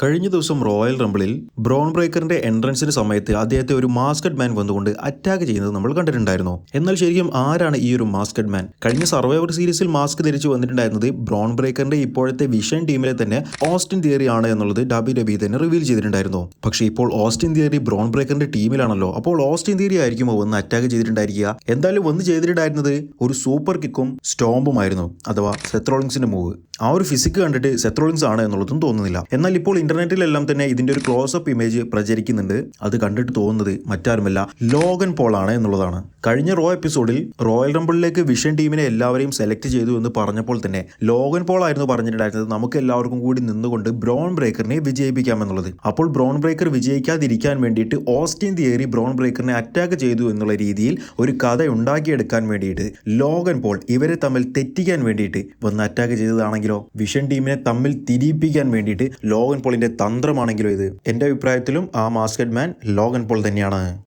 കഴിഞ്ഞ ദിവസം royal റംബിളിൽ brown ബ്രേക്കറിന്റെ എൻട്രൻസിന് സമയത്ത് അദ്ദേഹത്തെ ഒരു മാസ്കഡ് മാൻ വന്നുകൊണ്ട് അറ്റാക്ക് ചെയ്യുന്നത് നമ്മൾ കണ്ടിട്ടുണ്ടായിരുന്നു. എന്നാൽ ശരിക്കും ആരാണ് ഈ ഒരു മാസ്കഡ് മാൻ? കഴിഞ്ഞ സർവൈവർ സീരീസിൽ മാസ്ക് ധരിച്ചു വന്നിട്ടുണ്ടായിരുന്നത് ബ്രോൺ ബ്രേക്കറിന്റെ ഇപ്പോഴത്തെ വിഷൻ ടീമിലെ തന്നെ ഓസ്റ്റിൻ തിയറി ആണ് എന്നുള്ളത് WWE തന്നെ റിവീൽ ചെയ്തിട്ടുണ്ടായിരുന്നു. പക്ഷേ ഇപ്പോൾ ഓസ്റ്റിൻ തിയറി ബ്രോൺ ബ്രേക്കറിന്റെ ടീമിലാണല്ലോ. അപ്പോൾ ഓസ്റ്റിൻ തിയറി ആയിരിക്കുമോ വന്ന് അറ്റാക്ക് ചെയ്തിട്ടുണ്ടായിരിക്കുക? എന്തായാലും വന്ന് ചെയ്തിട്ടുണ്ടായിരുന്നത് ഒരു സൂപ്പർ കിക്കും സ്റ്റോംബുമായിരുന്നു, അഥവാ സെത്ത് റോളിൻസിന്റെ മൂവ്. ആ ഒരു ഫിസിക്ക് കണ്ടിട്ട് സെത്ത് റോളിൻസ് ആണ് എന്നുള്ളതും തോന്നുന്നില്ല. എന്നാൽ ഇപ്പോൾ ഇന്റർനെറ്റിലെല്ലാം തന്നെ ഇതിന്റെ ഒരു ക്ലോസപ്പ് ഇമേജ് പ്രചരിക്കുന്നുണ്ട്. അത് കണ്ടിട്ട് തോന്നുന്നത് മറ്റാരുമല്ല, ലോഗൻ പോൾ ആണ് എന്നുള്ളതാണ്. കഴിഞ്ഞ റോ എപ്പിസോഡിൽ റോയൽ റംബിളിലേക്ക് വിഷൻ ടീമിനെ എല്ലാവരെയും സെലക്ട് ചെയ്തു എന്ന് പറഞ്ഞപ്പോൾ തന്നെ ലോഗൻ പോൾ ആയിരുന്നു പറഞ്ഞിട്ടുണ്ടായിരുന്നത് നമുക്ക് എല്ലാവർക്കും കൂടി നിന്നുകൊണ്ട് ബ്രോൺ ബ്രേക്കറിനെ വിജയിപ്പിക്കാമെന്നുള്ളത്. അപ്പോൾ ബ്രോൺ ബ്രേക്കർ വിജയിക്കാതിരിക്കാൻ വേണ്ടിയിട്ട് ഓസ്റ്റിൻ തിയറി ബ്രോൺ ബ്രേക്കറിനെ അറ്റാക്ക് ചെയ്തു എന്നുള്ള രീതിയിൽ ഒരു കഥ ഉണ്ടാക്കിയെടുക്കാൻ വേണ്ടിയിട്ട് ലോഗൻ പോൾ ഇവരെ തമ്മിൽ തെറ്റിക്കാൻ വേണ്ടിയിട്ട് വന്ന് അറ്റാക്ക് ചെയ്തതാണെങ്കിലോ, വിഷൻ ടീമിനെ തമ്മിൽ തിരിയിപ്പിക്കാൻ വേണ്ടിയിട്ട് ലോഗൻ പോളിന്റെ തന്ത്രമാണെങ്കിലോ ഇത്? എൻ്റെ അഭിപ്രായത്തിലും ആ മാസ്കഡ് മാൻ ലോഗൻ പോൾ തന്നെയാണ്.